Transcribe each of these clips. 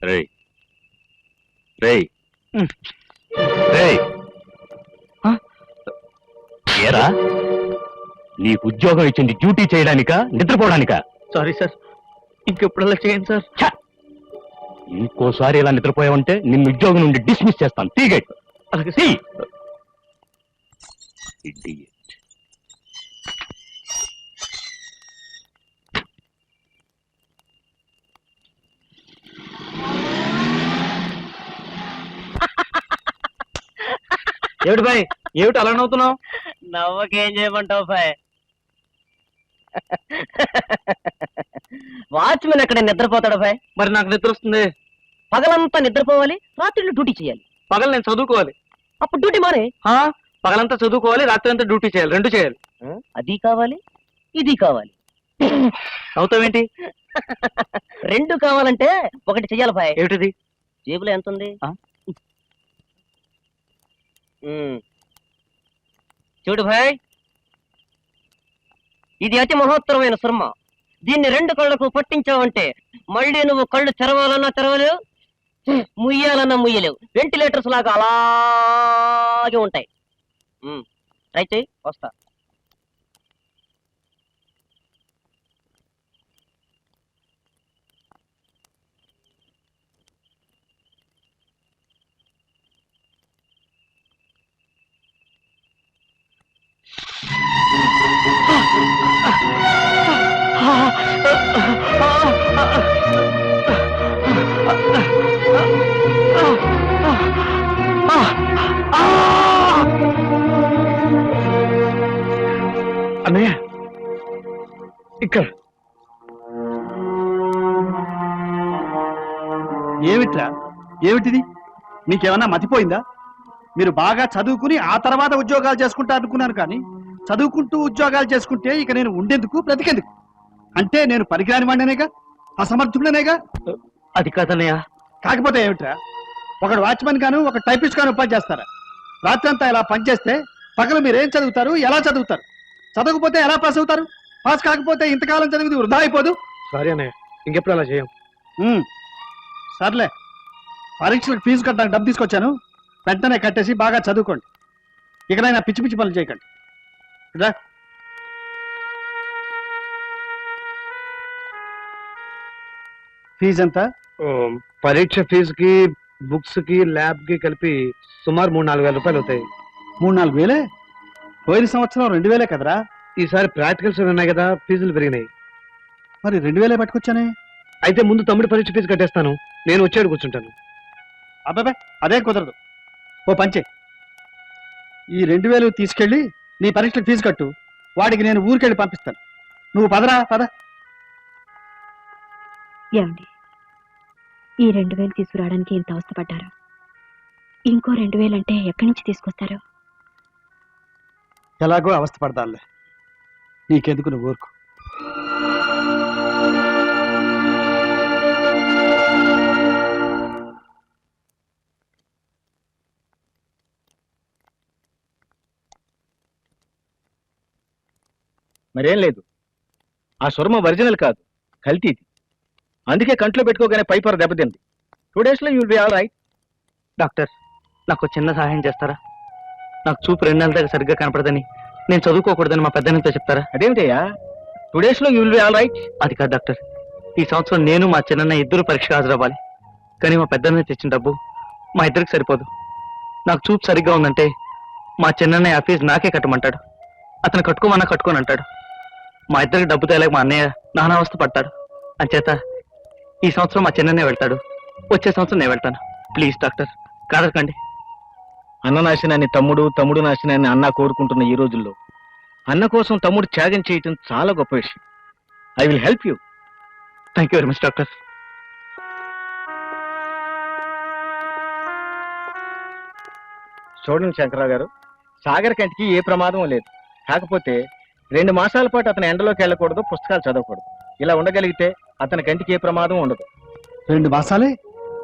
రేయ్ రేయ్ రేయ్ ఏరా నీకు ఉద్యోగం ఇచ్చింది డ్యూటీ చేయడానికా నిద్రపోవడానికా? సారీ సార్, ఇంకెప్పుడల్లా చేయండి సార్. ఇంకోసారి ఇలా నిద్రపోయావంటే నిన్ను ఉద్యోగం నుండి డిస్మిస్ చేస్తాను. తీగై అలాగే తీ. Idiot. ఏమిటి బాయ్, ఏమిటి అలా నవ్వుతున్నావు? నవ్వకేం చేయమంటావు బాయ్? వాచ్మెన్ ఎక్కడ నిద్రపోతాడు బాయ్? మరి నాకు నిద్ర వస్తుంది. పగలంతా నిద్రపోవాలి, రాత్రిళ్ళు డ్యూటీ చేయాలి. పగలు నేను చదువుకోవాలి. అప్పుడు డ్యూటీ మానే. పగలంతా చదువుకోవాలి, రాత్రి అంతా డ్యూటీ చేయాలి, రెండు చేయాలి. అది కావాలి, ఇది కావాలి. అవుతావేంటి? రెండు కావాలంటే ఒకటి చెయ్యాలి బాయ్. ఏమిటిది? జేబులో ఎంత ఉంది? చూడు భాయ్, ఇది అతి మహోత్తరమైన సుర్మ. దీన్ని రెండు కళ్ళకు పట్టించావంటే మళ్ళీ నువ్వు కళ్ళు తెరవాలన్నా తెరవలేవు, ముయ్యాలన్నా ముయ్యలేవు. వెంటిలేటర్స్ లాగా అలాగే ఉంటాయి. ట్రై చెయ్యి, వస్తా. అన్నయ్య ఇక్కడ ఏమిట్రా? ఏమిటిది? నీకేమన్నా మతిపోయిందా? మీరు బాగా చదువుకుని ఆ తర్వాత ఉద్యోగాలు చేసుకుంటా అనుకున్నాను, కానీ చదువుకుంటూ ఉద్యోగాలు చేసుకుంటే ఇక నేను ఉండేందుకు బ్రతికేందుకు? అంటే నేను పనికిరాని వాడినేగా, అసమర్థుడనేగా? అది కాదన్నయ్య. కాకపోతే ఏమిట్రా? ఒకడు వాచ్మెన్ గాను ఒక టైపిస్ట్ గాను పని చేస్తారా? రాత్రంతా ఇలా పనిచేస్తే పగలు మీరేం చదువుతారు, ఎలా చదువుతారు? చదవకపోతే ఎలా పాస్ అవుతారు? పాస్ కాకపోతే ఇంతకాలం చదివింది వృధా అయిపోదు. సారీ అన్నయ్య, ఇంకెప్పుడు అలా చేయం. సర్లే, పరీక్షలకు ఫీజు కట్టడానికి డబ్బు తీసుకొచ్చాను, వెంటనే కట్టేసి బాగా చదువుకోండి. ఇకనైనా పిచ్చి పిచ్చి పనులు చేయకండి. రా. ఫీజు ఎంత? పరీక్ష ఫీజుకి, బుక్స్ కి, ల్యాబ్ కి కలిపి సుమారు 3-4 వేల రూపాయలు అవుతాయి. 3-4 వేలే? పోయిన సంవత్సరం 2000 కదరా? ఈసారి ప్రాక్టికల్స్ ఉన్నాయి కదా, ఫీజులు పెరిగినాయి. మరి 2000 పట్టుకొచ్చానే. అయితే ముందు తమ్ముడి పరీక్ష ఫీజు కట్టేస్తాను, నేను వచ్చాడు కూర్చుంటాను. అబ్బాబే, అదే కుదరదు. ఓ పంచే, ఈ 2000 తీసుకెళ్ళి నీ పరీక్షలకు ఫీజు కట్టు, వాడికి నేను ఊరికెళ్ళి పంపిస్తాను. నువ్వు పదరా, పద. ఏమండి, ఈ 2000 తీసుకురావడానికి ఇంత అవస్థపడ్డారు, ఇంకో 2000 అంటే ఎక్కడి నుంచి తీసుకొస్తారు? ఎలాగో అవస్థ పడదాలే, నీకెందుకు, నువ్వు ఊరుకు. మరేం లేదు, ఆ సురమ ఒరిజినల్ కాదు, కల్తీది. అందుకే కంట్లో పెట్టుకోగానే పైపర్ దెబ్బతింది. 2 days లో you will be all right. Doctor, నాకు చిన్న సహాయం చేస్తారా? నాకు చూపు 2 నెలల దాకా సరిగ్గా కనపడదని, నేను చదువుకోకూడదని మా పెద్దనితో చెప్తారా? అదేమిటయ్యా, 2 days లో you will be all right. అది కాదు డాక్టర్, ఈ సంవత్సరం నేను మా చిన్న ఇద్దరు పరీక్ష హాజరవ్వాలి. కానీ మా పెద్దన్న తెచ్చిన డబ్బు మా ఇద్దరికి సరిపోదు. నాకు చూపు సరిగ్గా ఉందంటే మా చిన్న ఆ ఫీజు నాకే కట్టమంటాడు. అతను కట్టుకోమన్నా కట్టుకోని అంటాడు. మా ఇద్దరికి డబ్బు తేలేక మా అన్నయ్య నానావస్థ పడతాడు. అంచేత ఈ సంవత్సరం మా చిన్ననే వెళ్తాడు, వచ్చే సంవత్సరం నేను వెళ్తాను. ప్లీజ్ డాక్టర్, కాదకండి. అన్న నాశనాన్ని తమ్ముడు, తమ్ముడు నాశనాన్ని అన్న కోరుకుంటున్న ఈ రోజుల్లో అన్న కోసం తమ్ముడు త్యాగం చేయటం చాలా గొప్ప విషయం. I will help you. Thank you very much doctor. చూడండి శంకరరావు గారు, సాగర్ కంటికి ఏ ప్రమాదం లేదు. కాకపోతే 2 మాసాల పాటు అతను ఎండలోకి వెళ్ళకూడదు, పుస్తకాలు చదవకూడదు. ఇలా ఉండగలిగితే అతని కంటికి ఏ ప్రమాదం ఉండదు. 2 మాసాలే?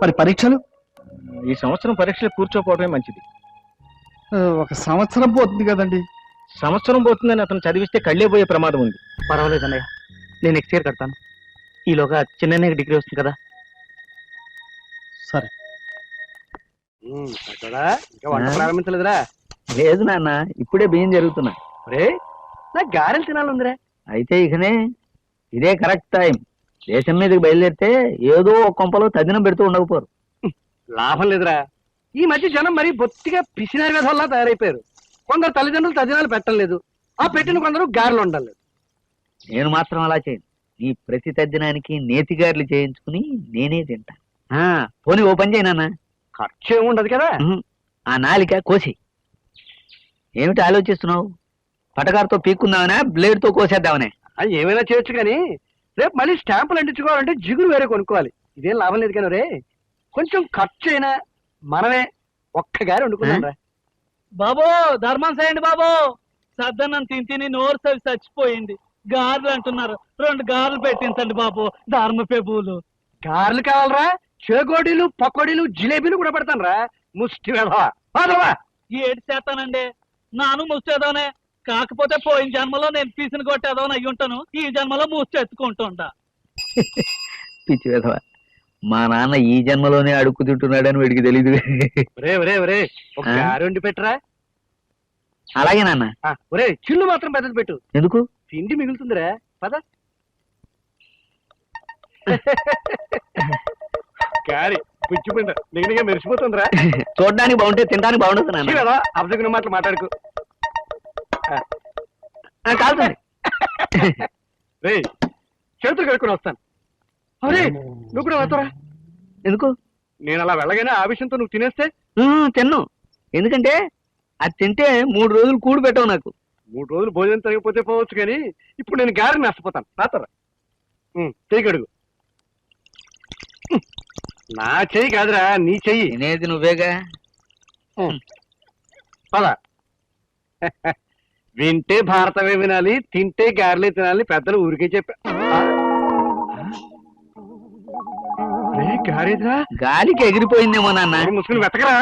మరి పరీక్షలు? ఈ సంవత్సరం పరీక్షలు కూర్చోపోవడమే మంచిది. 1 సంవత్సరం పోతుంది కదండి. సంవత్సరం పోతుందని అతను చదివిస్తే కళ్ళే పోయే ప్రమాదం ఉంది. పర్వాలేదన్నయ్య, నేను నెక్స్ట్ ఇయర్ కడతాను. ఈలోగా చిన్న డిగ్రీ వస్తుంది కదా. అక్కడ ఇంకా వంట ప్రారంభించలేదురా? లేదు నాన్న, ఇప్పుడే బియ్యం జరుగుతున్నా. రే నాకు గారెలు తినాలందిరా. అయితే ఇకనే ఇదే కరెక్ట్ టైం. దేశం మీదకి బయలుదేరితే ఏదో ఒక కొంపలో తదినం పెడుతూ ఉండకపోరు. లాభం లేదురా. ఈ మధ్య జనం మరి బొత్తిగా పిసినారి విధంలా తయారైపోయారు. కొందరు తల్లిదండ్రులు తదినాలు పెట్టలేదు, ఆ పెట్టిన కొందరు గారెలు ఉండలేదు. నేను మాత్రం అలా చేయను. నీ ప్రతి తద్దినానికి నేతిగారులు చేయించుకుని నేనే తింటా. పోనీ ఓ పని చేయనా? ఖర్చు ఏముండదు కదా. ఆ నాలిక కోసి. ఏమిటి ఆలోచిస్తున్నావు? పటకారుతో పీక్కుందామనా, బ్లేడ్ తో కోసేద్దామనే? అది ఏమైనా చేయొచ్చు కానీ రేపు మళ్ళీ స్టాంపులు అంటించుకోవాలంటే జిగురు వేరే కొనుక్కోవాలి. ఇదేం లాభం లేదు కానీ రే, కొంచెం ఖర్చు అయినా మనమే ఒక్క గారి వండుకున్నాం రా. బాబో ధర్మం చేయండి బాబో. సద్దన్నం తిని నోరు సవి చచ్చిపోయింది. గారెలు అంటున్నారు, 2 గారెలు పెట్టించండి బాబు. ధర్మ పెబులు గారెలు కావాలరా? చేగోడీలు, పకోడీలు, జిలేబీలు కూడా పెడతాను రా. ముష్టి వేధవా. ఏడు చేస్తానండి. నాను ముచ్చేదోనే. కాకపోతే పోయిన జన్మలో నేను పీసిన కొట్టేదోని అయ్యి ఉంటాను. ఈ జన్మలో ముచ్చెత్తుకుంటుంటా. పిచ్చి విధవా, మా నాన్న ఈ జన్మలోనే అడుక్కు తింటున్నాడని వీడికి తెలీదు. ఒరే ఒక గారె వండి పెట్టరా. అలాగే నాన్న. ఒరే చిల్లు మాత్రం పెద్దది పెట్టు. ఎందుకు? తిండి మిగులుతుందిరా. పద. గారి పుచ్చిపోయింది, నిగనిగా మెరిసిపోతుందిరా. చూడడానికి బాగుంటే తినడానికి బాగుండదు నాన్న. కదా అబద్ధమైన మాటలు మాట్లాడుకు. కాలుతుంది. రే చేతులు కడుక్కొని వస్తాను. అరే నువ్వు కూడా వస్తారా? ఎందుకు? నేను అలా వెళ్ళగానే ఆ విషయంతో నువ్వు తినేస్తే? తిన్ను. ఎందుకంటే అది తింటే 3 రోజులు కూడు పెట్టవు నాకు. 3 రోజులు భోజనం తగ్గిపోతే పోవచ్చు కానీ ఇప్పుడు నేను గారెని నష్టపోతాను. రాతరా చెయ్యి కడుగు. నా చెయ్యి కాదురా, నీ చెయ్యి. తినేది నువ్వేగా. పద. వింటే భారతమే వినాలి, తింటే గారెలే తినాలి పెద్దలు ఊరికే చెప్పా. గారేదిరా? గాలికి ఎగిరిపోయిందేమో నాన్న. ముసుగులు వెతకరా.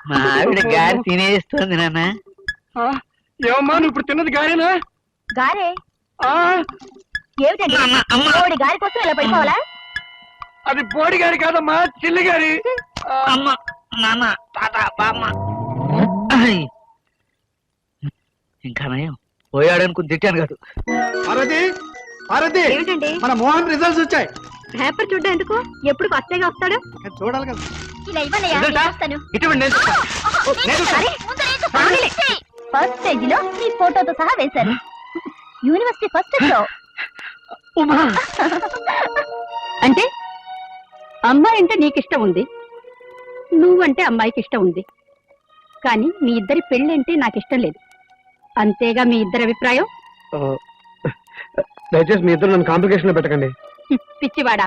మా ఆవిడ గారి తినేస్తుంది నాన్న. ఏమమ్మా నువ్వు ఇప్పుడు తిన్నది గారేనా? గారే ఆ, ఏమిటండి? గారి కోసం ఇలా పడిపోవాలా? అది బోడి గారి కాదమ్మా, చిల్లి గారి. అమ్మ, నాన్న, తాత, బామ్మ. ఇంకా నయం, పోయాడనుకుని తిట్టాను కాదు. పార్వతి, పార్వతి, ఏమిటండి? మన మోహన్ రిజల్ట్స్ వచ్చాయి. పేపర్ చూడ్డా ఎందుకు? ఎప్పుడు కొత్తగా వస్తాడు? చూడాలి కదా. ఇలా ఇవ్వనయ్యా, రిజల్టా? నేను చూస్తాను. ఇటువంటి నేను చూస్తాను. నేను చూస్తాను. ఫస్ట్ పేజ్ లో మీ ఫోటోతో సహా వేశారు. యూనివర్సిటీ ఫస్ట్ వచ్చావు. ఉమా, అంటే అమ్మాయి అంటే నీకిష్టం ఉంది, నువ్వంటే అమ్మాయికి ఇష్టం ఉంది. కానీ మీ ఇద్దరి పెళ్లి అంటే నాకు ఇష్టం లేదు. అంతేగా మీ ఇద్దరి అభిప్రాయం? దయచేసి మీ ఇద్దరు నన్ను కాంప్లికేషన్ లో పెట్టకండి. పిచ్చివాడా,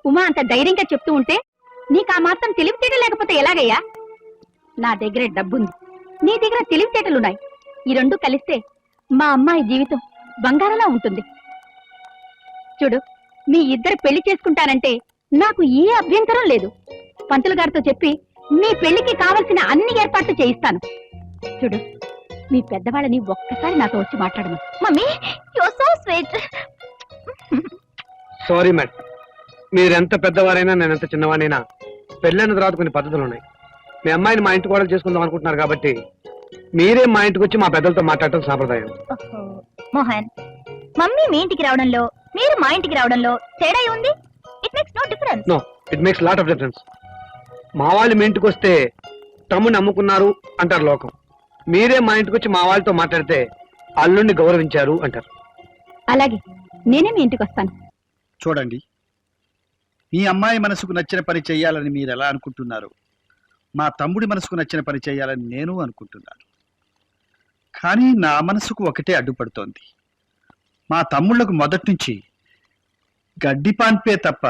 ఉమా అంత ధైర్యంగా చెప్తూ ఉంటే నీకు ఆ మాత్రం తెలివితేటలు లేకపోతే ఎలాగయ్యా? నా దగ్గర డబ్బుంది, నీ దగ్గర తెలివితేటలున్నాయి. ఈ రెండు కలిస్తే మా అమ్మాయి జీవితం బంగారంలా ఉంటుంది. చూడు, మీ ఇద్దరు పెళ్లి చేసుకుంటానంటే నాకు ఏ అభ్యంతరం లేదు. పంతులు గారితో చెప్పి మీ పెళ్లికి కావలసిన అన్ని ఏర్పాట్లు చేయిస్తాను. చూడు, మీ పెద్దవాళ్ళని ఒక్కసారి నాతో వచ్చి మాట్లాడము. Mummy, you are so sweet. Sorry madam, మీరెంత పెద్దవారైనా నేను ఎంత చిన్నవాడైనా పెళ్ళైన తర్వాత కొన్ని పద్ధతులు ఉన్నాయి. మీ అమ్మాయిని మా ఇంటి కోడలు చేసుకుందాం అనుకుంటున్నారు కాబట్టి మీరే మా ఇంటికి వచ్చి మా పెద్దలతో మాట్లాడటం సాంప్రదాయం. మోహన్, మమ్మీ మీ ఇంటికి రావడంలో మీరు మా ఇంటికి రావడంలో తేడా ఉంది. It makes no difference. No, it makes lot of difference. మా వాళ్ళు మీ ఇంటికి వస్తే తమ్ముని అమ్ముకున్నారు అంటారు లోకం. మీరే మా ఇంటికి వచ్చి మా వాళ్ళతో మాట్లాడితే అల్లుడిని గౌరవించారు అంటారు. అలాగే, నేనే మీ ఇంటికి వస్తాను. చూడండి, మీ అమ్మాయి మనసుకు నచ్చిన పని చేయాలని మీరు ఎలా అనుకుంటున్నారు, మా తమ్ముడి మనసుకు నచ్చిన పని చేయాలని నేను అనుకుంటున్నాను. కానీ నా మనసుకు ఒకటే అడ్డుపడుతోంది. మా తమ్ముళ్లకు మొదటి నుంచి గడ్డి పాన్పే తప్ప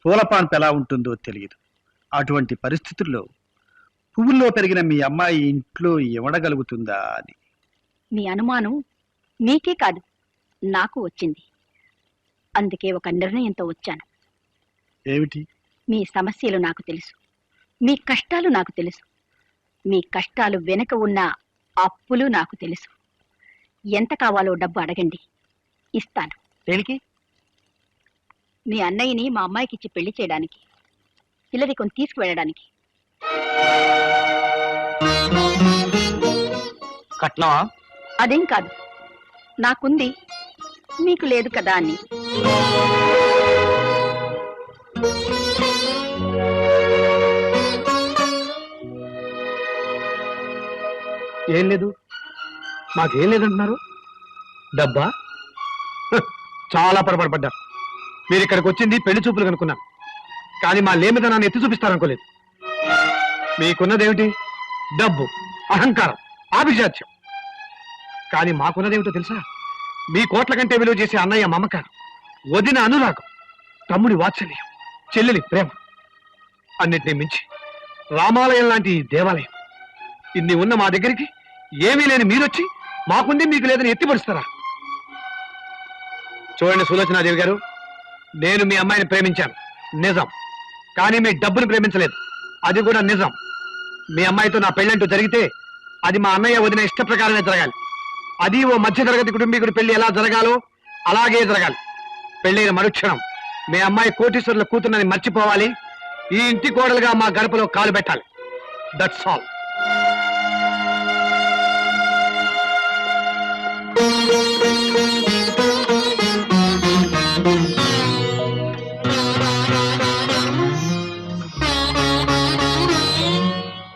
పూల పాన్పు ఎలా ఉంటుందో తెలియదు. అటువంటి పరిస్థితుల్లో పువ్వుల్లో పెరిగిన మీ అమ్మాయి ఇంట్లో ఇవ్వడగలుగుతుందా అని. మీ అనుమానం మీకే కాదు, నాకు వచ్చింది. అందుకే ఒక నిర్ణయంతో వచ్చాను. ఏమిటి? మీ సమస్యలు నాకు తెలుసు, మీ కష్టాలు నాకు తెలుసు, మీ కష్టాలు వెనుక ఉన్న అప్పులు నాకు తెలుసు. ఎంత కావాలో డబ్బు అడగండి, ఇస్తాను. దేనికి? మీ అన్నయ్యని మా అమ్మాయికి ఇచ్చి పెళ్లి చేయడానికి. ఇల్లరికొని తీసుకువెళ్ళడానికి. కట్నమా? అదేం కాదు, నాకుంది మీకు లేదు కదా అని. ఏం లేదు, మాకేం లేదంటున్నారు. డబ్బా? చాలా పొరపాటుపడ్డారు. మీరు ఇక్కడికి వచ్చింది పెళ్లి చూపులు కనుక్కున్నాను, కానీ మా లేమితనాన్ని ఎత్తి చూపిస్తారనుకోలేదు. మీకున్నదేమిటి? డబ్బు, అహంకారం, ఆభిజాత్యం. కానీ మాకున్నదేమిటో తెలుసా? మీ కోట్ల కంటే విలువ చేసే అన్నయ్య మమకారం, వదిన అనురాగం, తమ్ముడి వాత్సల్యం, చెల్లెలి ప్రేమ, అన్నిటినీ మించి రామాలయం లాంటి ఈ దేవాలయం. ఇన్ని ఉన్న మా దగ్గరికి ఏమీ లేని మీరొచ్చి మాకుంది మీకు లేదని ఎత్తిపరుస్తారా? చూడండి సులోచనాదేవి గారు, నేను మీ అమ్మాయిని ప్రేమించాను నిజం, కానీ మీ డబ్బును ప్రేమించలేదు, అది కూడా నిజం. మీ అమ్మాయితో నా పెళ్ళంటూ జరిగితే అది మా అన్నయ్య వదిన ఇష్ట ప్రకారమే జరగాలి. అది ఓ మధ్యతరగతి కుటుంబీకుడి పెళ్లి ఎలా జరగాలో అలాగే జరగాలి. పెళ్ళైన మరుక్షణం మీ అమ్మాయి కోటీశ్వరుల కూతున్నని మర్చిపోవాలి. ఈ ఇంటి కోడలుగా మా గడపలో కాలు పెట్టాలి. That's all.